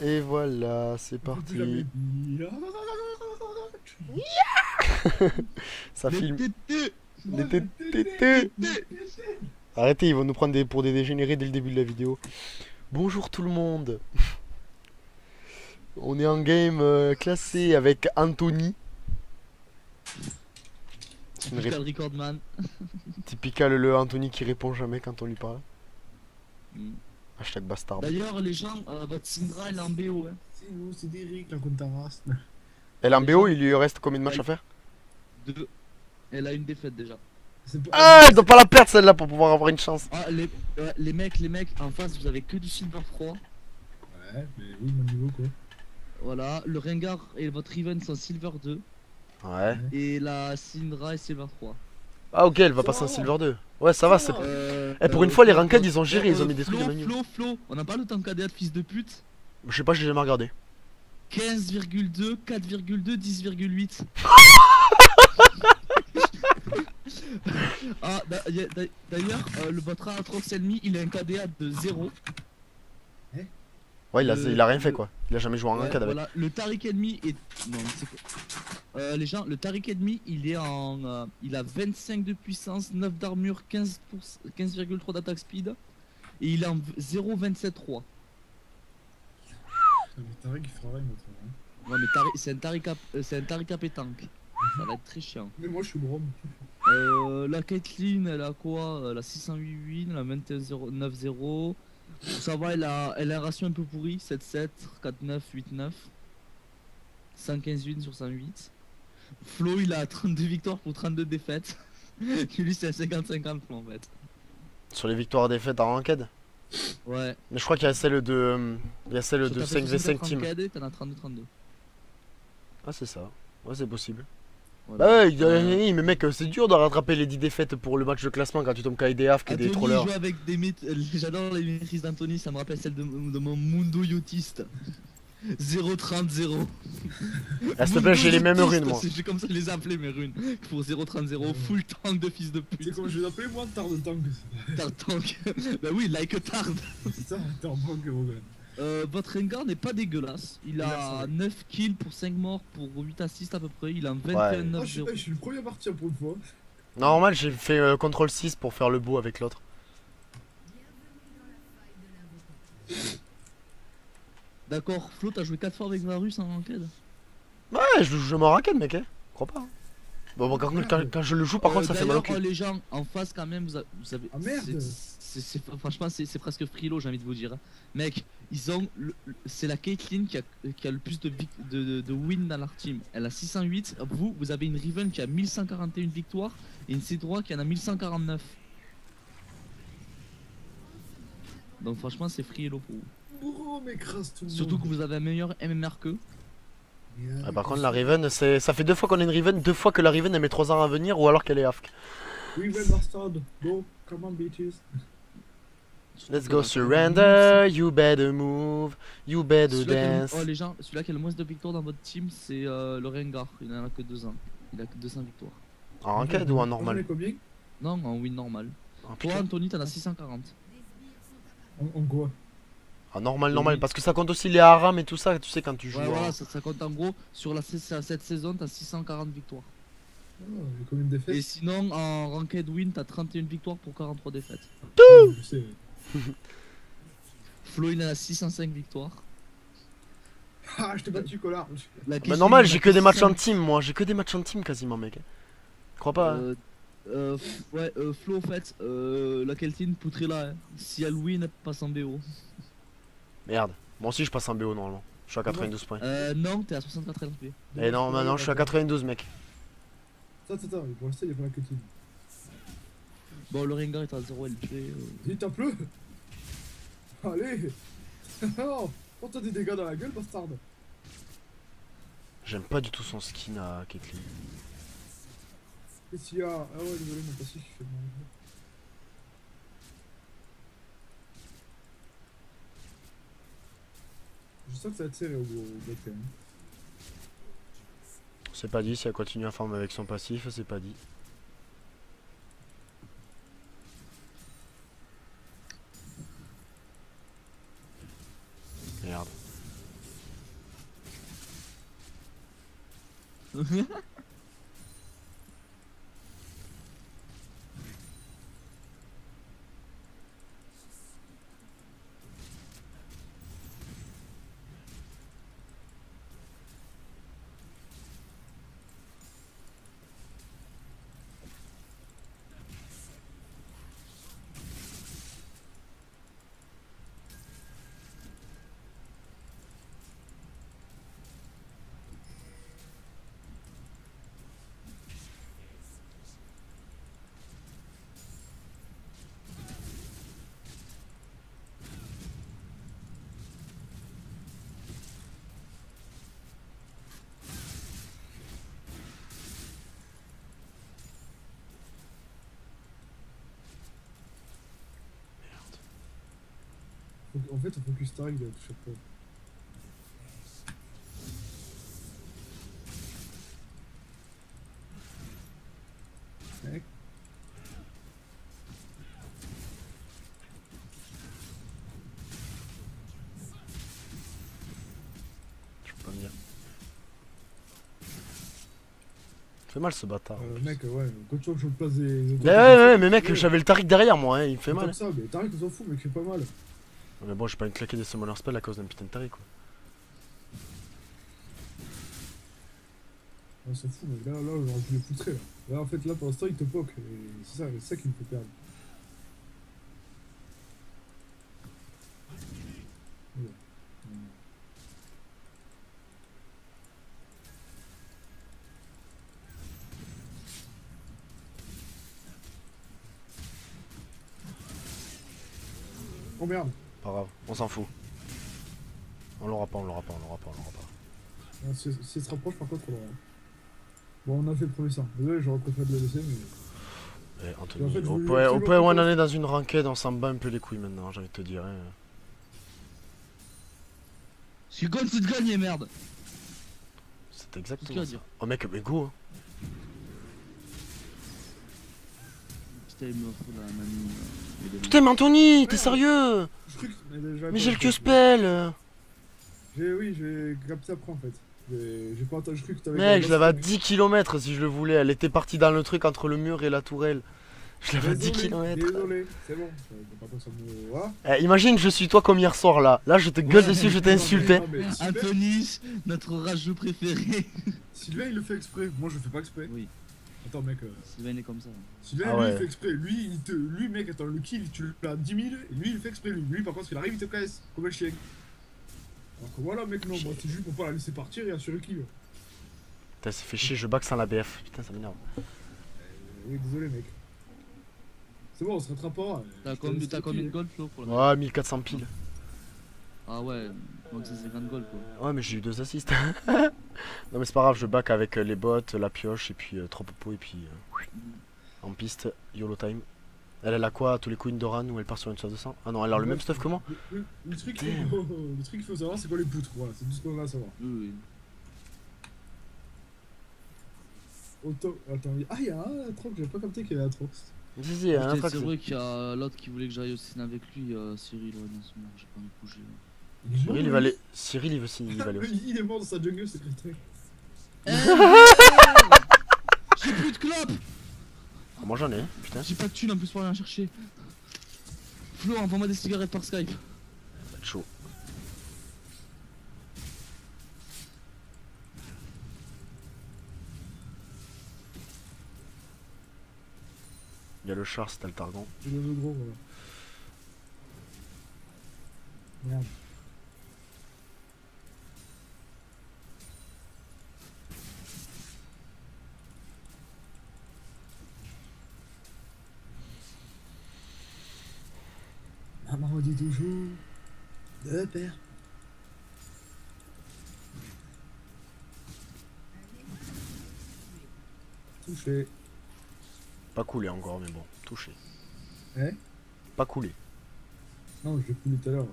Et voilà, c'est On peut plus jamais parti. dire. Ça Le filme. tété. Oh, le tété, Tété. le tété. Arrêtez, ils vont nous prendre pour des dégénérés dès le début de la vidéo. Bonjour tout le monde. On est en game classé avec Anthony. Une ré- Typical Recordman. Typical le Anthony qui répond jamais quand on lui parle. Mm. Hashtag bastard. D'ailleurs, les gens, votre Syndra elle est en BO. Hein. C'est nous, c'est Derrick, la contre Taras. Elle est en Les BO, gens, il lui reste combien de matchs à faire? deux. Elle a une défaite déjà. C'est pas. Ah, elle doit pas la perdre celle-là pour pouvoir avoir une chance. Ah, les mecs, en face, vous avez que du Silver 3. Ouais, mais oui, mon niveau quoi. Voilà, le Rengar et votre Riven sont Silver 2. Ouais. Et la Syndra est Silver 3. Ah ok, elle va Ça passer en va. Silver 2. Ouais, ça va, c'est... va. Eh, pour une fois, les ranked, ils ont géré, ils ont mis des trucs Flo, de menu. Flo, on n'a pas le temps KDA de fils de pute. Je sais pas, j'ai jamais regardé. 15,2, 4,2, 10,8. Ah, d'ailleurs, votre Aatrox ennemi, il a un KDA de 0. Ouais, il a rien fait le- quoi. Il a jamais joué en Ouais, ranked avec. voilà, le Taric ennemi est. Non, mais c'est quoi les gens, le Taric ennemi, il est en. Il a 25 de puissance, 9 d'armure, 15,3 d'attaque speed. Et il est en 0,27,3. Mais Tarek il fera rien autrement. Ouais, mais c'est un Taric pétanque. Ça va être très chiant. Mais moi je suis Brom. La Caitlyn, elle a quoi? Elle a 608, elle a 21,90. Ça va, elle a un ratio un peu pourri, 7,7, 4,9, 8,9. 115 wins sur 108. Flo, il a 32 victoires pour 32 défaites. Lui, c'est à 50-50 Flo en fait. Sur les victoires et défaites en ranked. Ouais. Mais je crois qu'il y a celle de... Il y a celle Sur de ta fait 5v5 64 team. ranked, t'en as 32-32. Ah c'est ça. Ouais, c'est possible. Voilà. Bah ouais, mais mec, c'est dur de rattraper les 10 défaites pour le match de classement quand tu tombes KDF qui est des Anthony, il trollers. joue avec des j'adore les maîtrises d'Anthony, ça me rappelle celle de mon Mundo Yotiste. 0,30-0. Ah, s'il te plaît, j'ai les mêmes runes moi. C'est comme ça que je les ai appelées mes runes. Pour 0,30-0, full tank de fils de C'est pute. comme je vais l'appeler moi, Tard de Tank. Tard tank. Bah oui, like a tard. C'est ça, Tard Tank, Rogan. Votre Rengar n'est pas dégueulasse. Il a 9 kills pour 5 morts pour 8 assists à peu près. Il a un 21 Ah, je 9-0. suis le premier parti pour une fois. Normal, j'ai fait CTRL 6 pour faire le beau avec l'autre. D'accord, Flo, t'as joué 4 fois avec Varus en ranked. Ouais, je m'en ranked mec, hein. Crois pas. Hein. Bon, quand je le joue, par contre, ça fait mal au cul. Les gens en face, quand même, vous avez. Ah, merde. Franchement, c'est presque frilo, j'ai envie de vous dire. Hein. Mec, ils ont. C'est la Caitlyn qui a le plus de wins dans leur team. Elle a 608. Vous avez une Riven qui a 1141 victoires et une C3 qui en a 1149. Donc, franchement, c'est frilo pour vous. Brom écrase tout le monde. Surtout que vous avez un meilleur MMR qu'eux. Ah, par contre, la Riven, ça fait 2 fois qu'on a une Riven, 2 fois que la Riven elle met 3 ans à venir ou alors qu'elle est AFK. Oui, ouais, bastard. Go, come on, bitches. Let's go surrender, you better move, you better dance. Oh les gens, celui-là qui a le moins de victoires dans votre team, c'est le Rengar. Il en a que 2 ans. Il a que 200 victoires. En ranked ou en J'en ai normal? combien? Non, en win normal. Ah, Toi, putain. Anthony, t'en as 640. En quoi? Ah, normal, Oui. normal, parce que ça compte aussi les haram et tout ça, tu sais, quand tu joues. Ouais, voilà, en- ça compte en gros. Sur cette saison, t'as 640 victoires. Ah, j'ai combien de défaites? Et sinon, en ranked win, t'as 31 victoires pour 43 défaites. Je sais. Flo, il en a 605 victoires. Ah, je t'ai battu, collard. La Mais Caitlyn, normal, il en j'ai a que des matchs en 605. team, moi, j'ai que des matchs en team quasiment, mec. Crois pas. Hein. Flo, en fait, la Caitlyn, poutrez-la. Hein. Si elle win, elle passe en BO. Merde, moi aussi je passe en BO normalement. Je suis à 92 points. Non, t'es à 64 LP. Et non, maintenant je suis à 92, mec. Attends, pour l'instant, il est pas la cutine. Bon, le Rengar est à 0 LP. Il tape-le. Allez. Oh, oh, t'as des dégâts dans la gueule, bastard. J'aime pas du tout son skin à Caitlyn. Qu'est-ce qu'il y a? Ah ouais, désolé, mon passif, il fait mal. Je sens que ça va être serré au bec quand même. C'est pas dit, si elle continue à farmer avec son passif, c'est pas dit. Merde. En fait, on focus Taric à chaque fois. Mec. Je peux pas me dire. Fait mal ce bâtard. Mec, ouais, quand tu vois que je place des. Ouais, mais mec, j'avais le Taric derrière moi, hein, il me fait mal. Comme ça, mais Taric, on s'en fout, mec, il fait pas mal. Mais bon, j'ai pas une claquer des summoner spell à cause d'un putain de Taric quoi. On s'en fout, mais là, j'aurais pu le poutrer. Là, en fait, là, pour l'instant, il te poke. Et c'est ça qui me fait perdre. Ouais. Oh merde. Pas grave, on s'en fout. On l'aura pas. Ah, si elle se rapproche, par contre, on l'aura. Bon, on a fait le premier sang. Désolé, j'aurais préféré de le laisser, mais. Eh, Anthony, En fait, je au voulais point absolument où on pas- en est dans une ranked, on s'en bat un peu les couilles maintenant, j'ai envie de te dire. Hein. Si Gon c'est de gagner, merde. C'est C'est ce qu'il exactement va ça. dire. Oh mec, mais go hein. Putain, il me fout la mamie. Putain mais Anthony, t'es Merde. sérieux? Je crois que. Mais j'ai le Q-spell. Oui, j'ai capté après en fait. J'ai pas entendu, je crois que t'avais. Mec, je l'avais à 10 km si je le voulais, elle était partie dans le truc entre le mur et la tourelle. Je l'avais à 10 km. Désolé, c'est bon. Par contre, ça me. Voilà. Imagine, je suis toi comme hier soir là. Là, je te gueule dessus, je t'insulte. Hein. Non, mais Anthony, notre rageux préféré. Sylvain, il le fait exprès. Moi, je le fais pas exprès. Oui, Attends, mec. Sylvain est comme ça. Sylvain, Ah lui, ouais. il fait exprès. Lui, mec, attends, le kill, tu l'as à 10 000, et lui, il le fait exprès. Lui, par contre, il arrive, il te casse, comme un chien. Alors que voilà, mec, non, moi, c'est juste pour pas la laisser partir et assurer le kill. Putain, ça fait chier, je back sans la BF. Putain, ça m'énerve. Oui, désolé, mec. C'est bon, on se rattrapera. T'as combien de gold, Flo, pour le Ouais, 1400 piles. Ah ouais, donc c'est 50 gold quoi. Ouais, mais j'ai eu 2 assists. Non, mais c'est pas grave, je back avec les bottes, la pioche, et puis 3 popos, et puis en piste, YOLO time. Elle a quoi à tous les coups Indoran ou elle part sur une soif de sang? Ah non, elle a le même stuff que moi. Le truc Damn. qu'il faut savoir, c'est quoi les poutres. Voilà, c'est tout ce qu'on a à savoir. Oui. Auto. Attends, il y a un truc, j'ai pas capté qu'il y avait un truc. Vas-y, hein, Putain, pas c'est que vrai qu'il y a l'autre qui voulait que j'aille au ciné avec lui, Cyril, ouais, dans ce moment, j'ai pas envie de bouger. Cyril, il va aller. Cyril, il veut signer, il va aller aussi. Il est mort dans sa jungle, c'est crétin. J'ai plus de clopes. Ah, moi j'en ai, putain. J'ai pas de thunes en plus pour aller en chercher. Flo, envoie-moi des cigarettes par Skype. Ça va être chaud. Il y a le char, c'est le Targon. Il est le gros, voilà. Merde. Maman dit toujours de père. Touché. Pas coulé encore, mais bon, touché. Hein? Pas coulé. Non, je l'ai coulé tout à l'heure.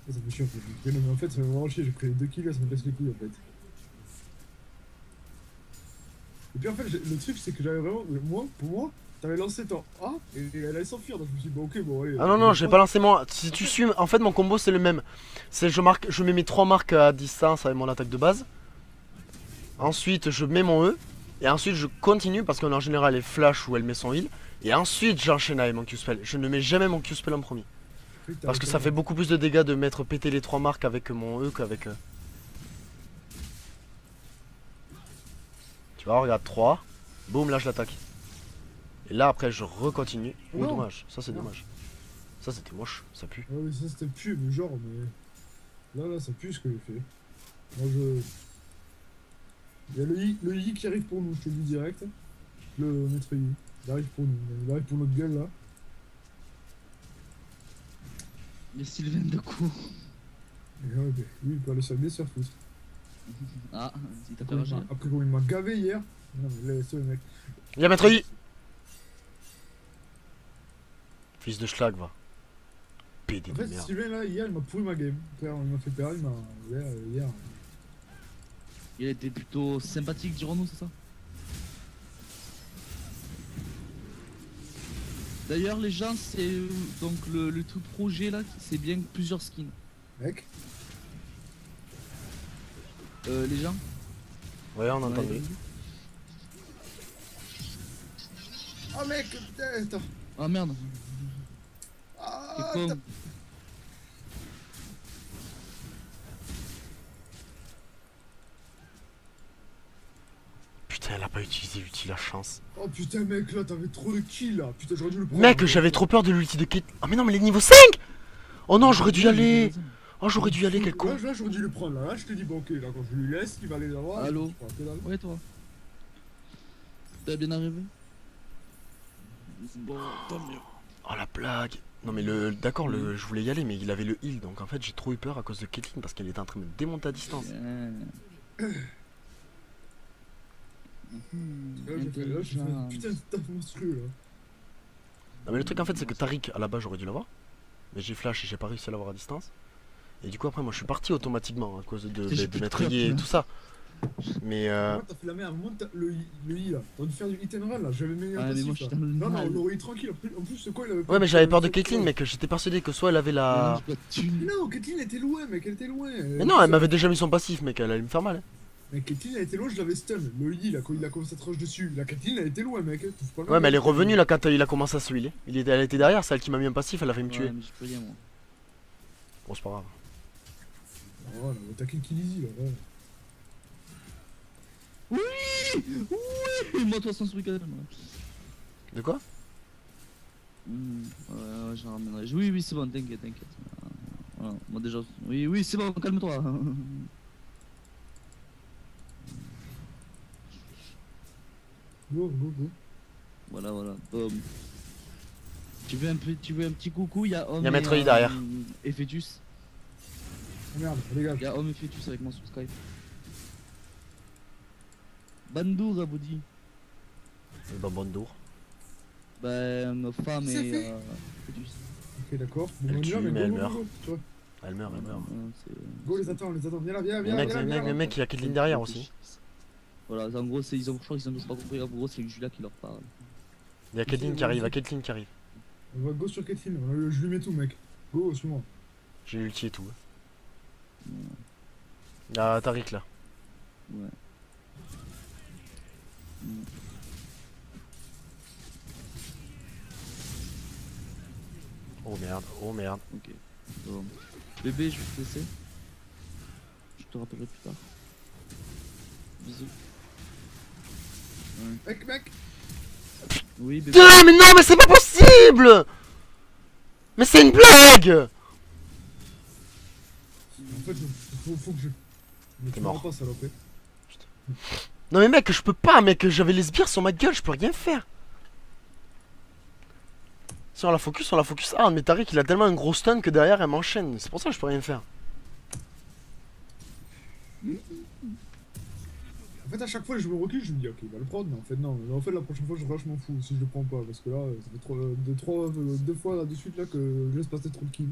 Ça fait chier en fait. Mais non, mais en fait, ça m'a vraiment chier. J'ai pris les 2 kills, ça me casse les couilles en fait. Et puis en fait, le truc c'est que j'avais vraiment. Moi, pour moi, t'avais lancé ton A et elle allait s'enfuir. Donc je me suis dit, bon, ok, bon, allez. Ah non, non, j'ai pas lancé moi. Si tu suis, en fait, mon combo c'est le même. C'est je mets mes 3 marques à distance avec mon attaque de base. Ensuite, je mets mon E. Et ensuite, je continue parce qu'en général, elle flash ou elle met son heal. Et ensuite, j'enchaîne avec mon Q-spell. Je ne mets jamais mon Q-spell en premier. Parce que ça fait beaucoup plus de dégâts de mettre péter les 3 marques avec mon E qu'avec. Tu vois, regarde 3. Boum, là je l'attaque. Et là après je recontinue. Oh, Non. dommage, ça c'est Non. dommage. Ça c'était moche, ça pue. Ouais, mais ça c'était plus, mais genre, mais. Là, ça pue ce que j'ai fait. Moi je. Il y a le I qui arrive pour nous, je te le dis direct. Le maître I. Il arrive pour nous. Il arrive pour notre gueule là. Il y a Sylvain de coup. Et ouais, bah, lui il peut aller bien se faire foutre. Ah, il t'a fait rager. Après quand il m'a gavé hier. Non mais laisse le mec. Y'a maître I. Fils de schlag va. PD En de fait, merde. Sylvain là, hier il m'a pourri ma game. Frère, il m'a fait perdre, il m'a. Hier. Il était plutôt sympathique, dirons-nous, c'est ça? D'ailleurs, les gens, c'est donc le truc projet là, c'est bien plusieurs skins. Mec. Les gens? Ouais, on a entendu. Ouais. Oh mec, putain, attends. Ah merde. Ah, C'est con. t'as- Putain, elle a pas utilisé l'ulti, la chance. Oh putain mec, là t'avais trop de kills là. Putain, j'aurais dû le prendre. Mec, j'avais trop peur de l'ulti de Kate. Ah mais non, mais les niveaux 5. Oh non, j'aurais dû y aller. Oh, j'aurais dû y aller, quel con. Là, j'aurais dû le prendre là. Là, je te dis, bon, ok, là, quand je lui laisse, il va aller là-bas. Allô? je prends que dalle. Ouais, toi. T'as bien arrivé? Bon, tant mieux. Oh la blague. Non mais d'accord, je voulais y aller mais il avait le heal donc en fait j'ai trop eu peur à cause de Caitlyn parce qu'elle était en train de me démonter à distance. Là, j'ai fait un putain de taf monstrueux là. Non mais le truc en fait c'est que Tariq à la base j'aurais dû l'avoir. Mais j'ai flash et j'ai pas réussi à l'avoir à distance. Et du coup après moi je suis parti automatiquement à cause de mettre I et tout ça. Mais Moi, t'as fait la merde, monte le I là. T'aurais dû faire du hit and run là, j'avais mis un Ouais, mais moi, passif je là. suis dans le Non, non, mal. on l'aurait eu tranquille. En plus, ce quoi il avait pas. ouais mais j'avais peur de Caitlyn mec, j'étais persuadé que soit elle avait la... Mais non, Caitlyn était loin mec, elle était loin. Mais non elle m'avait déjà mis son passif mec, elle allait me faire mal. Hein. Mais Caitlyn elle était loin, je l'avais stun. Le I là, quand il a commencé à te rush dessus. La Caitlyn elle était loin mec. Touche pas loin, Ouais mais elle est mec. revenue là quand il a commencé à se healer. Elle était derrière, celle qui m'a mis un passif, elle a failli me tuer. Ouais, mais j'ai plus rien, moi. Bon c'est pas grave. Oh là, on va attaquer Kilizi là. Ouais. Oui, moi, toi, sans souris quand même. De quoi? Ouais, j'en ramènerai. Oui, oui, c'est bon, t'inquiète, t'inquiète. Voilà, moi déjà. Oui, oui, c'est bon, calme-toi. Go, go, go. Voilà, voilà. Tu veux un petit coucou? Il y a Homme. Il y a Maître I derrière. Et Fétus. Oh merde, dégage. Il y a Homme et Fétus avec moi sur Skype. Bandour, Aboudi. Dans Bondour. Ben, nos femmes C'est et fait. Fétus. Ok, d'accord. Elle on y tue, va, mais elle go, go, meurt. go, tu vois. Elle meurt, elle meurt. Go, les attends, les attends. Viens là, viens, Le viens. mec, viens, le viens, mec, le mec, il y a Caitlyn derrière aussi. Voilà, en gros, je crois qu'ils ont tous pas compris. En gros, c'est Julia qui leur parle. Il y a Caitlyn qui arrive, il y a Caitlyn qui arrive. On va go sur Caitlyn. Je lui mets tout, mec. Go, suis-moi. J'ai l'ulti et tout. Il y a Tariq là. Ouais. Oh merde, oh merde. Ok. Bon. Bébé, je vais te laisser. Je te rappellerai plus tard. Bisous. Ouais. Mec. Oui, bébé. Putain, mais non, mais c'est pas possible! Mais c'est une blague! En fait, faut que je. Mais T'es tu mort. m'auras pas, salopé. Non mais mec, je peux pas, mec, j'avais les sbires sur ma gueule, je peux rien faire. Si on la focus hard, mais Tariq il a tellement un gros stun que derrière elle m'enchaîne, c'est pour ça que je peux rien faire. En fait, à chaque fois, je me recule, je me dis, ok, il va le prendre, mais en fait, non. En fait, la prochaine fois, je m'en fous si je le prends pas, parce que là, ça fait deux fois là de suite là que je laisse passer trop de kills.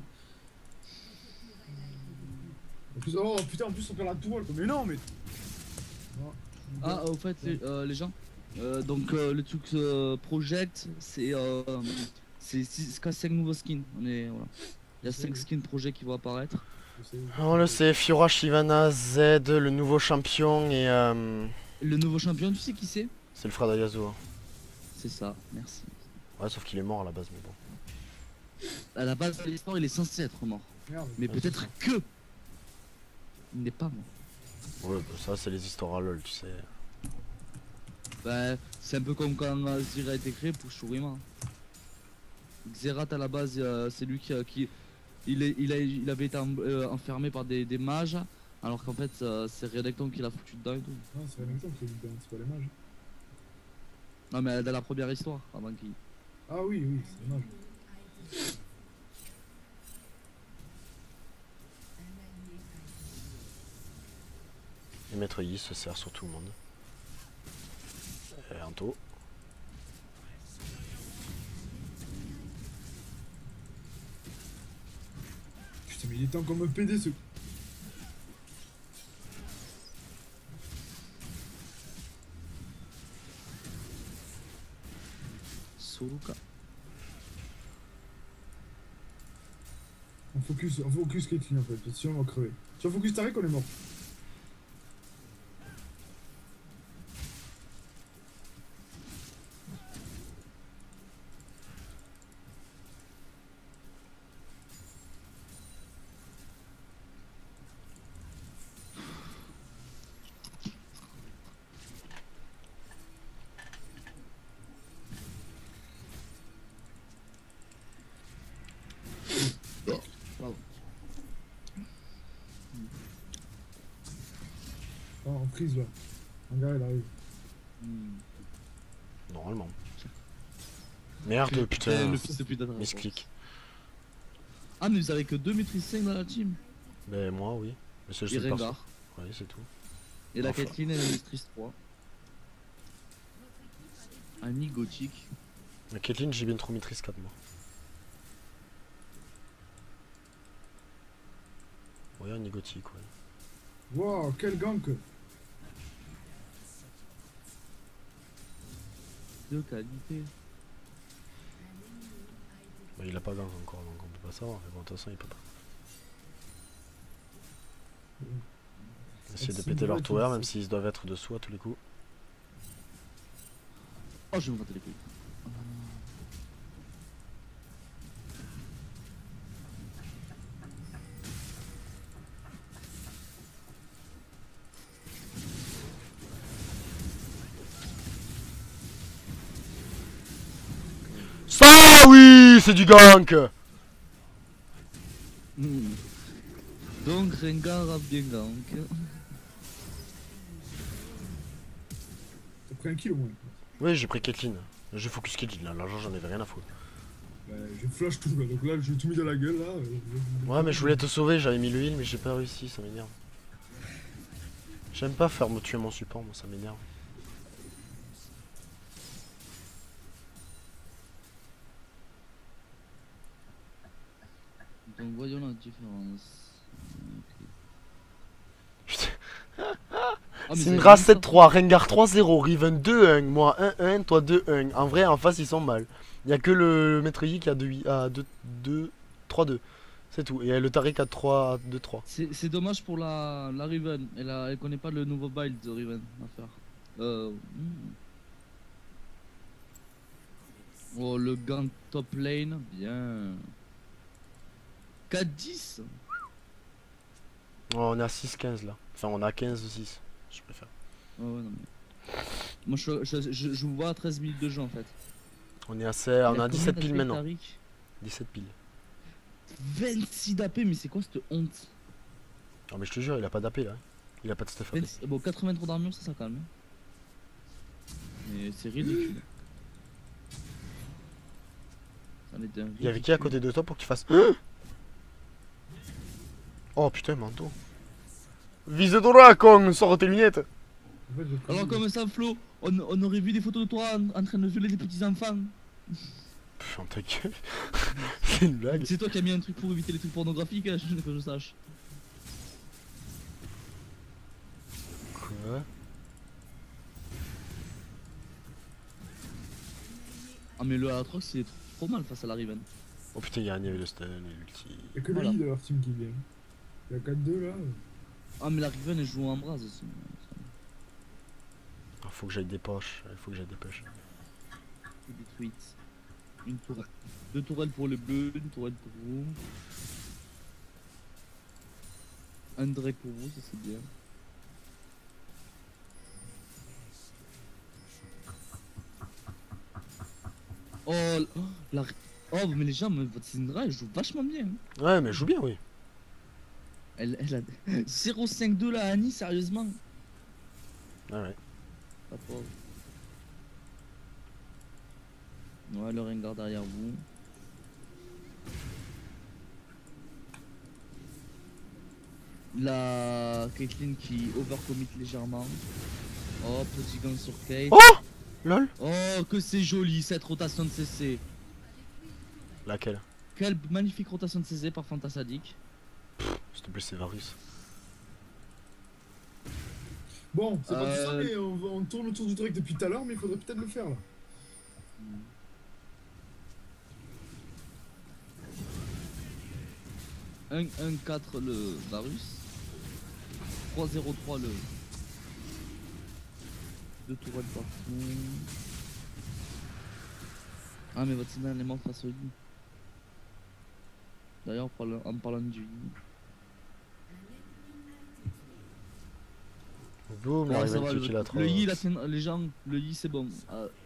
En plus, oh putain, en plus, on perd la tourelle, quoi. Mais non, mais. Ah, au fait, les gens, Donc le truc Project, c'est 5 nouveaux skins. Voilà. Il y a 5 skins projets qui vont apparaître. Je sais. On le sait, Fiora, Shyvana, Z, le nouveau champion et Le nouveau champion, tu sais qui c'est? c'est le frère d'Ayazo. C'est ça, merci. Ouais, sauf qu'il est mort à la base, mais bon. À la base de l'histoire, il est censé être mort. Merde. Mais Ouais, peut-être que il n'est pas mort. Ouais, bah, ça c'est les histoires à LoL, tu sais. Bah, c'est un peu comme quand Azir a été créé pour Shurima. Xerath à la base, c'est lui il avait été enfermé par des mages, alors qu'en fait c'est Renekton qui l'a foutu dedans et tout. Non, c'est la même chose que c'est pas les mages. Non mais dans la première histoire, avant qu'il... Ah oui, oui, c'est les mages. Et Maître Yi se sert sur tout le monde. Et Anto. Putain, mais il était encore me PD ce. Soluka. On focus Caitlyn en fait, parce que sinon on va crever. Si on focus Tarek, on est mort. Ah, en prise là. Un gars il arrive. Normalement. Merde, putain. Le fils de pute d'Adrien. Misclick. Ah mais vous avez que 2 maîtrises 5 dans la team. Ben moi oui. Mais c'est le Et seul perso. Rengar. Oui, c'est tout. Et la Enfin. Caitlyn elle est maîtrise 3. Annie gothique. Mais Caitlyn, j'ai bien trop maîtrise 4 moi. Ouais, un gothique, ouais. Wow, quel gank. De qualité. Bah, il a pas gank encore, donc on peut pas savoir. Mais bon, de toute façon, il peut pas. Essayer de C'est péter une leur vraie tower, team, même ça. s'ils doivent être dessous à tous les coups. Oh je vais me rater les couilles. Ça, oui, c'est du gank. Hmm. Donc Rengar a bien gank. T'as pris un kill au moins. Oui, j'ai pris Caitlyn. Je focus Caitlyn là, l'argent j'en avais rien à foutre. Bah, j'ai flash tout là, donc là j'ai tout mis dans la gueule là. Ouais, mais je voulais te sauver, j'avais mis le heal, mais j'ai pas réussi, ça m'énerve. J'aime pas faire me tuer mon support, moi ça m'énerve. Donc voyons la différence. Putain. Ah, mais C'est une ça- race 7-3, Rengar 3-0, Riven 2-1, moi 1-1, toi 2-1. En vrai, en face, ils sont mal. Il y a que le Maître Yi qui a 3-2. C'est tout. Et le Taric a 3-2-3. C'est dommage pour la Riven. Elle connaît pas le nouveau build de Riven à faire. Oh, le gank top lane, bien. 4-10. Oh, on est à 6-15 là. Enfin, on a 15-6. Je préfère. Oh, ouais, non, mais... Moi je vous vois à 13 000 de jeu en fait. On est à 16, on Il a a 17 combien piles d'AP, maintenant. Tariq 17 piles. 26 d'AP, mais c'est quoi cette honte? Non, mais je te jure, il a pas d'AP là. Il a pas de stuff AP. Bon, 83 d'armure, ça calme. Mais c'est ridicule. Ça en est un Il y avait qui à côté de toi pour que tu fasses. Oh putain, manteau. Vise Dora, con, sors tes lunettes. En fait, j'ai pris- Alors comme ça Flo, on aurait vu des photos de toi en train de violer des petits enfants. Putain, ta gueule. C'est une blague. C'est toi qui as mis un truc pour éviter les trucs pornographiques, hein, que je sache. Quoi? Ah mais le Aatrox il est trop mal face à la Riven. Oh putain, il y a Annie avec le stun et l'ulti. Y'a que Voilà. le I de leur team qui vient. Y'a 4-2 là. Ah mais la Riven elle joue en bras aussi. Ah, faut que j'aille des poches, il faut que j'aille des pêches. Détruite. Une tourelle. 2 tourelles pour les bleus, une tourelle pour vous. Un Drake pour vous, ça c'est bien. Oh, la... Oh mais les gens, votre Syndra elle joue vachement bien. Hein. Ouais, mais je joue bien, oui. Elle a 0,52 là Annie, sérieusement. Ah ouais. Pas pauvre. Ouais, le Rengar derrière vous. La Caitlyn qui overcommit légèrement. Oh, petit gang sur Kate. Oh lol. Oh, que c'est joli cette rotation de CC. Laquelle? Quelle magnifique rotation de CC par Fantasadic. S'il te plaît, c'est Varus. Bon, c'est pas tout ça, mais on tourne autour du Drake depuis tout à l'heure, mais il faudrait peut-être le faire là. Un 1-4 le Varus. 3-0-3 le... 2 tourelles partout. Ah mais votre signal est mort face au lit. D'ailleurs en parlant du lit. Boum, Ouais, la ça Riven va, qui utilise la le yi, trosse. les gens, le yi c'est bon.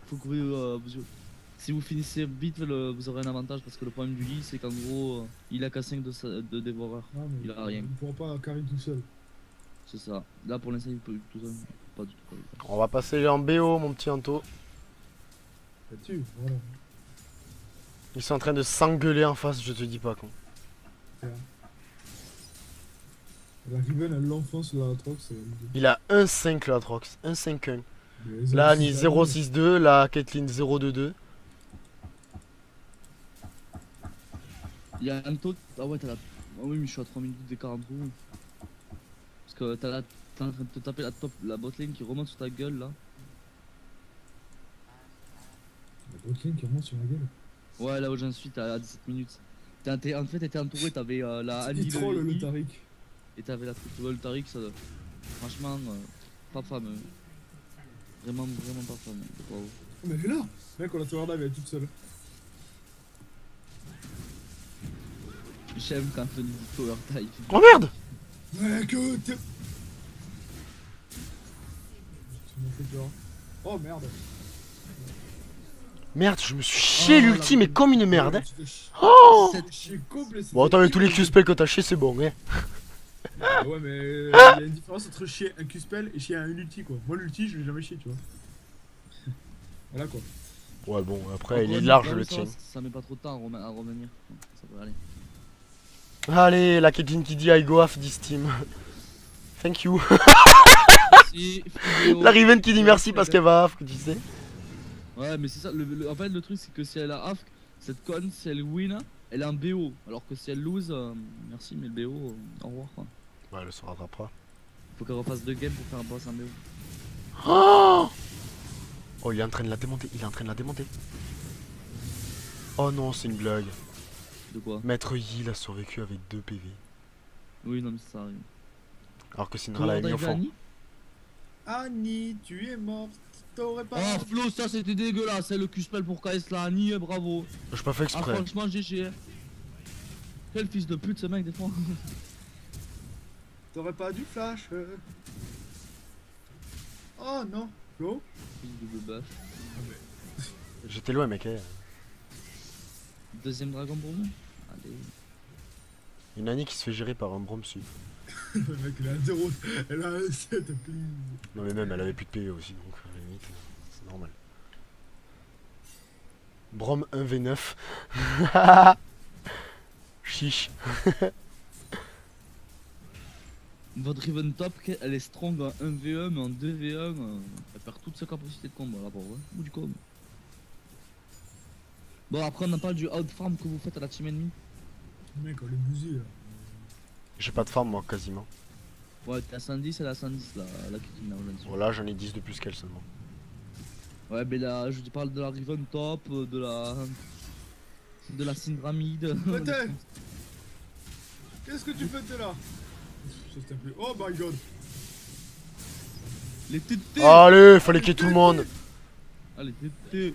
Faut que si vous finissez vite, vous aurez un avantage parce que le problème du yi c'est qu'en gros, il a qu'à 5 de dévoreur. Non, mais Il a rien. Il pourra pas carry tout seul. C'est ça. Là pour l'instant il peut tout ça. Pas du tout. On va passer en BO, mon petit Anto. Là-dessus, voilà. Ils sont en train de s'engueuler en face, je te dis pas, con. La Riven, elle l'enfonce la Aatrox. Il a 1-5 le Atrox, 1-5-1. Mais La Annie 0,6, 0-6-2, la Caitlyn 0-2-2. Il y a un taux. Ah ouais, t'as la. Ah oui, mais je suis à 3 minutes d'écart entre vous. Parce que t'es en train de te taper la botlane qui remonte sur ta gueule là. La botlane qui remonte sur la gueule. Ouais, là où j'en suis, t'es à 17 minutes. En fait, t'étais entouré, t'avais la Il Annie, troll le Yi, Tariq. et t'avais la truc le Tariq, ça. Franchement, pas fameux. Vraiment pas fameux. C'est pas ouf. Mais elle est là. Mec, on la tower dive, elle est toute seule. J'aime quand on dit power type. Oh merde! Mec, t'es. Tu m'as fait peur. Oh merde. Merde, je me suis chié Oh, l'ulti, mais comme une merde. Hein. Tu t'es chié. Oh! Chier complet. Bon, attends, avec tous les Q-spells que t'as chié, c'est bon, hein. Ah ouais, mais il y a une différence entre chier un Q-spell et chier un ulti quoi. Moi, l'ulti, je l'ai jamais chié, tu vois. Voilà quoi. Ouais, bon, après, il est Encore large une le fois, tien. ça met pas trop de temps à revenir. Ça peut aller. Allez, la Caitlyn qui dit I go off this team. Thank you. Si, La Riven qui dit merci parce qu'elle va off, tu sais. Ouais, mais c'est ça. En fait, le truc, c'est que si elle a AF, cette conne, si elle win, elle est en BO. Alors que si elle lose, merci, mais le BO, au revoir. Quoi. Ouais, elle se rattrapera. Faut qu'elle refasse 2 games pour faire un boss en BO. Oh, oh, il est en train de la démonter, il est en train de la démonter. Oh non, c'est une blague. De quoi? Maître Yi, il a survécu avec 2 PV. Oui, non, mais ça arrive. Alors que Syndra l'a mis au fond. Annie, tu es morte. T'aurais pas. Oh, Flo, ça c'était dégueulasse. C'est le Q-spell pour KS là, Annie, bravo. J'ai pas fait Ah, exprès. franchement, GG. Quel fils de pute ce mec, des fois. T'aurais pas dû flash. Oh non. Flo. Fils de buff. J'étais loin, mec. Hein. Deuxième dragon pour vous. Allez. Une Annie qui se fait gérer par un Brom sub. Le mec, elle a un 0. Elle a un 7, please. Non, mais même, elle avait plus de PV aussi, donc à la limite, c'est normal. Brom 1v9. Chiche. Votre Riven top, elle est strong en 1v1, mais en 2v1, elle perd toute sa capacité de combat là pour vrai. Ou du com. Bon, après, on en parle du outfarm que vous faites à la team ennemie. Mec, on est bousillé là. J'ai pas de farm, moi, quasiment. Ouais, t'es à 110, elle est à 110 là, la Kitty là, Voilà, j'en ai 10 de plus qu'elle seulement. Ouais, mais là, je te parle de la Riven Top, de la Syndramide. Arrêtez. Qu'est-ce que tu fais là? Ça c'était plus. Oh my god. Les tétés. Allez, fallait qu'il y ait tout le monde. Ah, les tétés.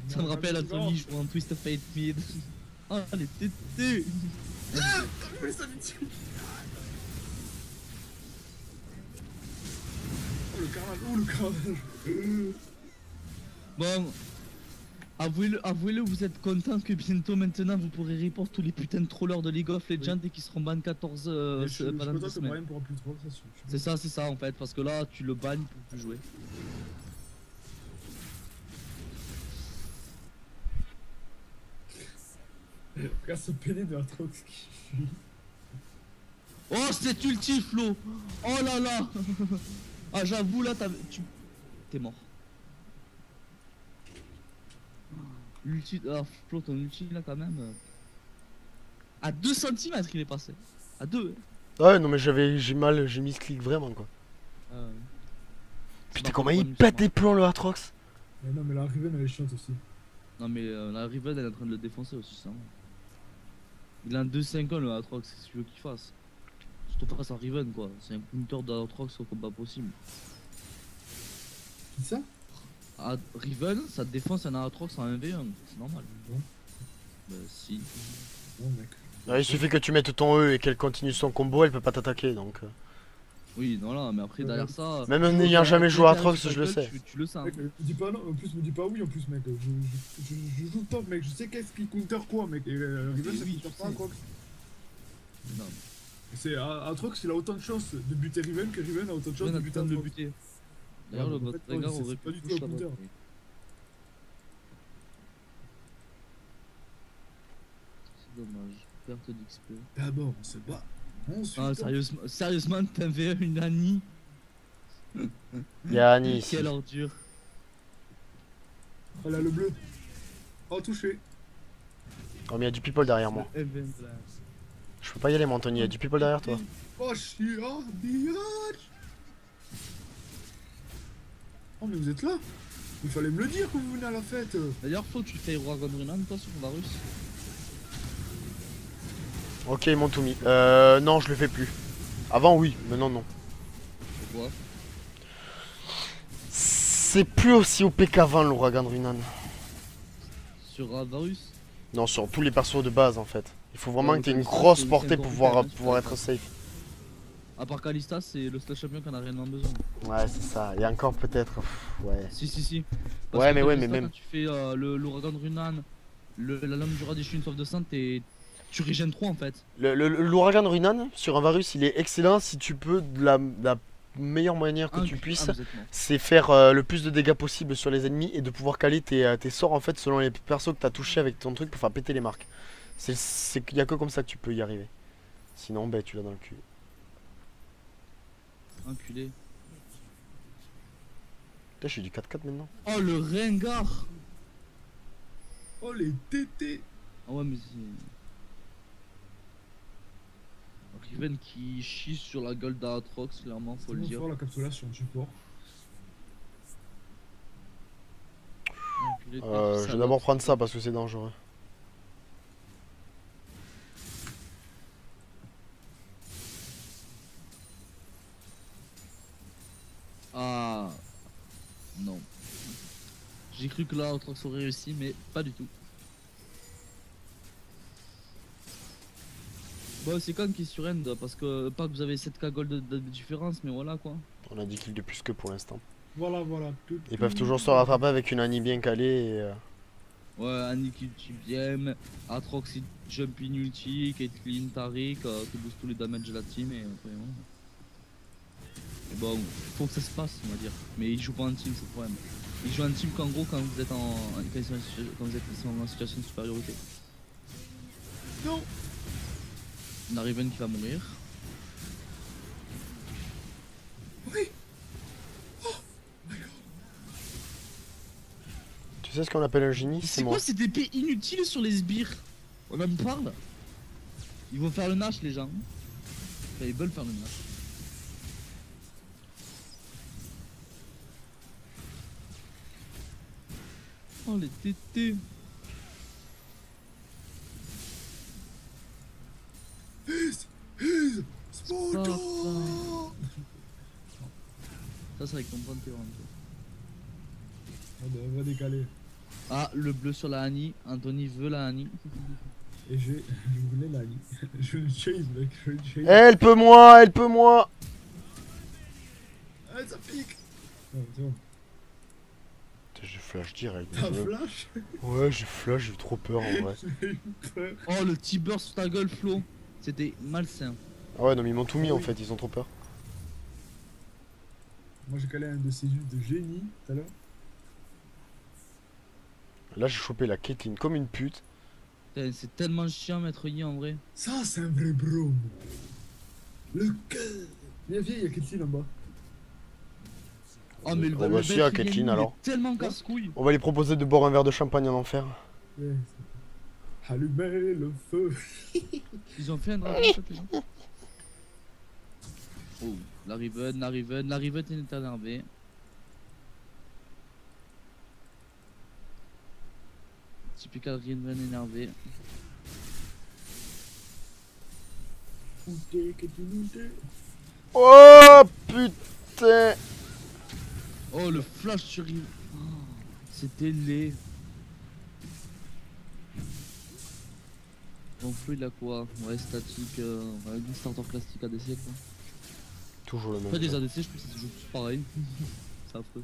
Ça me rappelle un Tommy jouant en Twist of Fate Mid. Ah, les tétés. Ah, mais ça me tue. Oh le carnage, oh le carnage. Bon, avouez-le, vous êtes content que bientôt maintenant vous pourrez report tous les putains de trollers de League of Legends et qui seront ban 14 Je suis pendant 2 content que semaines. Brian pourra plus trop, ça suffit. C'est ça en fait, parce que là tu le bannes pour plus jouer. Regarde ce péné de Atrox qui fuit. Oh, cet ulti Flo. Oh là là. Ah, j'avoue là, t'es mort. L'ulti, ah Flo, ton ulti là quand même. À 2 cm il est passé. À 2. Ouais, non, mais j'ai mis ce clic vraiment quoi. Putain, comment il pète des plombs le Atrox. Mais non, mais la Riven elle est chiante aussi. Non mais la Riven elle est en train de le défoncer aussi ça. Il a un 2-5 ans le Atrox, qu'est-ce que tu veux qu'il fasse? Surtout face à Riven quoi, c'est un counter d'Atrox au combat possible. Qui ça? Riven, ça défonce un Atrox en 1v1, c'est normal. Bon. Bah si. Bon mec. Ouais, il suffit que tu mettes ton E et qu'elle continue son combo, elle peut pas t'attaquer donc. Oui, non là, mais après derrière ça... Même en n'ayant jamais joué à Atrox, je le sais. Tu le sais. Mec, me dis pas non, en plus me dis pas oui en plus mec. Je joue top mec, je sais qu'est-ce qui counter quoi mec. Et Riven ça oui, counter je pas sais. Atrox. Non, C'est Atrox il a autant de chance de buter Riven que Riven a autant de chance Riven de a buter le temps de le Atrox. buter. D'ailleurs Ouais, le en bot fait, Régard c'est aurait pas pu du tout push un la counter. bot. C'est dommage, perte d'XP. D'abord on se bat. Ah sérieusement t'as un une Annie. Y'a Annie ici. Quelle ordure. Oh là le bleu. Oh touché. Oh, mais y'a du people derrière moi. Je peux pas y aller, moi, Anthony, y'a du people derrière toi. Oh chia biatch. Oh mais vous êtes là. Il fallait me le dire que vous venez à la fête. D'ailleurs Flo, tu fais Dragon Runan toi sur Varus? Ok, ils m'ont tout mis. Non, je le fais plus. Avant, oui, mais non, non. Pourquoi? C'est plus aussi OP qu'avant, l'ouragan de Runan. Sur Varus? Non, sur tous les persos de base en fait. Il faut vraiment Ouais, que tu aies une Kalista, grosse c'est aussi portée un pour corps pouvoir vital, être safe. À part Kalista, c'est le slash champion qu'on a réellement besoin. Ouais, c'est ça. Et encore peut-être. Ouais. Si. Ouais, mais que ouais, Kalista, mais même. Quand tu fais l'ouragan de Runan, la lame du Radiation sauf de sang, tu régènes trop en fait. L'ouragan de Runan sur un Varus, il est excellent si tu peux. La meilleure manière que tu puisses, vous êtes mort. c'est faire le plus de dégâts possible sur les ennemis et de pouvoir caler tes sorts en fait selon les persos que t'as touché avec ton truc pour faire péter les marques. Y a que comme ça que tu peux y arriver. Sinon, ben tu l'as dans le cul. Enculé. Putain, je suis du 4-4 maintenant. Oh le ringard. Oh les tétés. Ah ouais mais c'est... Riven qui chie sur la gueule d'Atrox, clairement, faut le Comment dire. faire la capsulation de support? Enculé, Je vais d'abord prendre ça parce que c'est dangereux. Ah non. J'ai cru que là Atrox aurait réussi, mais pas du tout. Bon, c'est quand qui sur end parce que pas que vous avez 7k gold de différence, mais voilà quoi. On a 10 kills de plus que pour l'instant. Voilà. Ils peuvent toujours se rattraper avec une Annie bien calée et Ouais, Annick ulti bien, Atrox jump in ulti, Caitlyn, Taric, qui boost tous les damage de la team et après voilà. Et bon, faut que ça se passe on va dire. Mais ils jouent pas en team, c'est le problème. Ils jouent en team qu'en gros quand vous êtes quand vous êtes en situation de supériorité. Non. On a Riven qui va mourir. Oui. tu sais ce qu'on appelle un génie, c'est C'est moi. quoi cette épée inutile sur les sbires? On en parle. Ils vont faire le Nash les gens. Enfin, ils veulent faire le Nash. Oh les tétés. Sparta. Ça c'est avec ton panthéon. Ah bah, on va décaler. Ah, le bleu sur la Annie. Anthony veut la Annie. Et je voulais la lit. Je le chase, mec. Je le chase. Help-moi, help-moi. Ah, ça pique. Non, c'est bon. Putain, j'ai flash direct. T'as flash. Ouais, j'ai flash, j'ai eu trop peur en vrai. J'ai eu peur. Oh, le petit beurre sur ta gueule, Flo. C'était malsain. Ah ouais, non, mais ils m'ont tout mis en fait, ils ont trop peur. Moi j'ai calé un de ces jus de génie tout à l'heure. Là, j'ai chopé la Caitlyn comme une pute. Putain, c'est tellement chiant, Maître Yi en vrai. Ça c'est un vrai brome. Le cœur. Viens, viens, il y a Caitlyn en bas. Oh, mais le On va chier à Caitlyn alors. Tellement casse-couille. On va lui proposer de boire un verre de champagne en enfer. Ouais, allumer le feu. Ils ont fait un dragon en fait, les gens. Oh, la Riven est énervée. Typical Riven énervé. Où t'es, Caitlyn, où t'es? Oh putain. Oh, le flash sur Riven. Oh, c'était laid. Bon, Flo il a quoi? Ouais, statique, ouais, une starter classique ADC quoi. Toujours le même. Après, des ADC, je pense que ça se joue tous pareil. C'est affreux.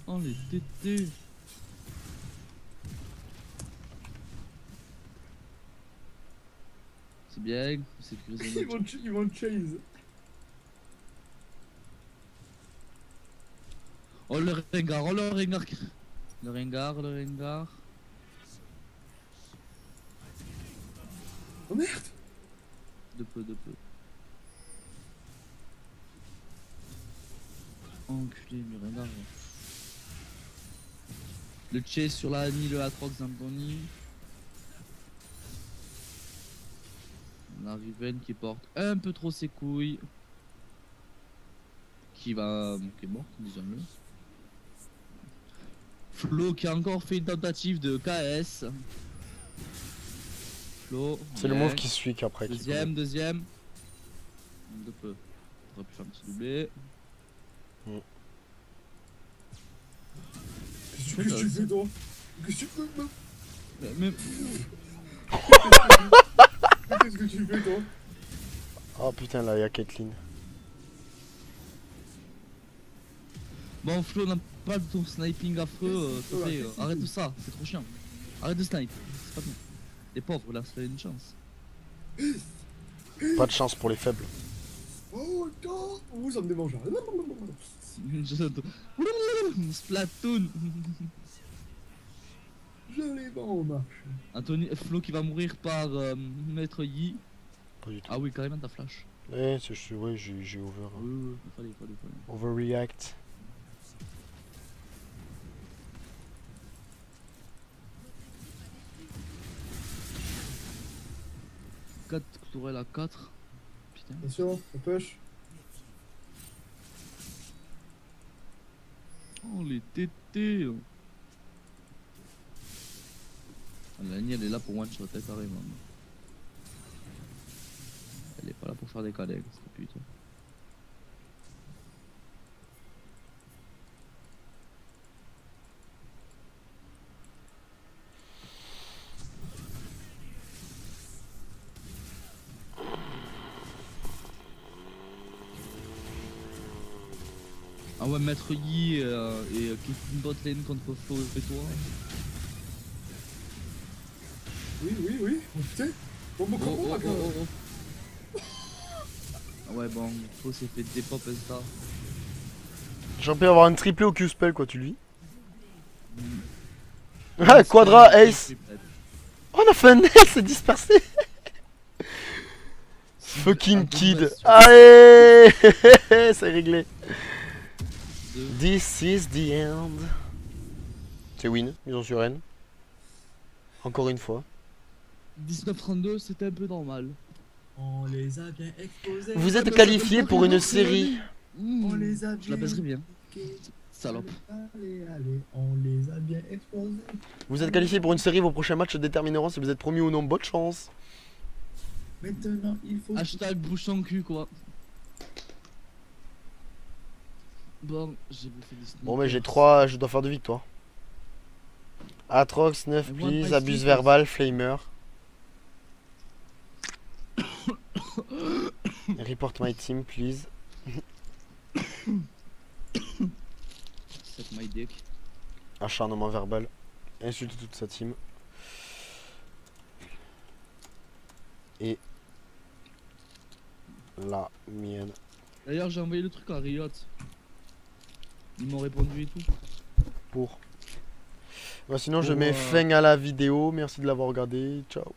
Oh, les tétés. C'est bien, sécurisé. Ils vont chase. Oh, le Rengar, oh, le Rengar. Le Rengar. Oh merde. De peu. Enculé, le Rengar. Le chase sur la Annie, le Atrox d'Anthony. La Riven qui porte un peu trop ses couilles. Qui est mort, disons-le. Flo qui a encore fait une tentative de KS. Flo. C'est le bien. move qui suit qu'après. Deuxième. De peu. J'aurais pu faire un petit doublé. Qu'est-ce que tu fais toi? Qu'est-ce que tu fais? Mais... Qu'est-ce que tu fais toi? Oh putain, là, il y a Caitlyn. Bon, Flo n'a pas de ton sniping affreux. S'il te plaît, arrête de ça, c'est trop chiant. Arrête de snipe, c'est pas bien. Les pauvres là, ça fait une chance. Pas de chance pour les faibles. Oh non. Oh, ça me démange. Splatoon. Je les vends en marche. Anthony, Flo qui va mourir par Maître Yi. Pas du tout. Ah oui, carrément ta flash. Ouais, ouais, j'ai over. Oui, fallait. Overreact. Tourelle à 4. Putain. Attention, on push. Oh les tétés. La ligne elle est là pour one shot carrément. Elle est pas là pour faire des collègues, cette pute. Ah ouais, Maître Yi et Caitlyn botlane contre Flo et toi. Oui, on sait. Bon, mon combo, ma gueule. Ah ouais, bon, Flo s'est fait dépop insta. J'ai pu avoir un triplé au Q-spell, quoi, tu le vis. Ah, Quadra, Ace. Oh, on a fait un Ace dispersé. Fucking kid. Allez. C'est réglé. This is the end. C'est win, ils ont sur N. Encore une fois. 19-32, c'était un peu normal. On les a bien exposés. Vous êtes qualifié pour une série. On les a Je la bien baiserai bien. piqués. Salope. Allez, allez, on les a bien explosés. Vous êtes qualifié pour une série, vos prochains matchs détermineront si vous êtes promis ou non. Bonne chance. Maintenant, il faut... Hashtag bouchon cul quoi. Bon, j'ai bouffé des sneakers. Bon, mais j'ai 3, je dois faire 2 victoires. Atrox, 9, I want please, my abuse sneakers. verbal, flamer. Report my team, please. Suck my dick. Acharnement verbal. Insulte toute sa team. Et la mienne. D'ailleurs, j'ai envoyé le truc à Riot. Ils m'ont répondu et tout. Pour. Bah, sinon, je Pour, mets fin à la vidéo. Merci de l'avoir regardé. Ciao.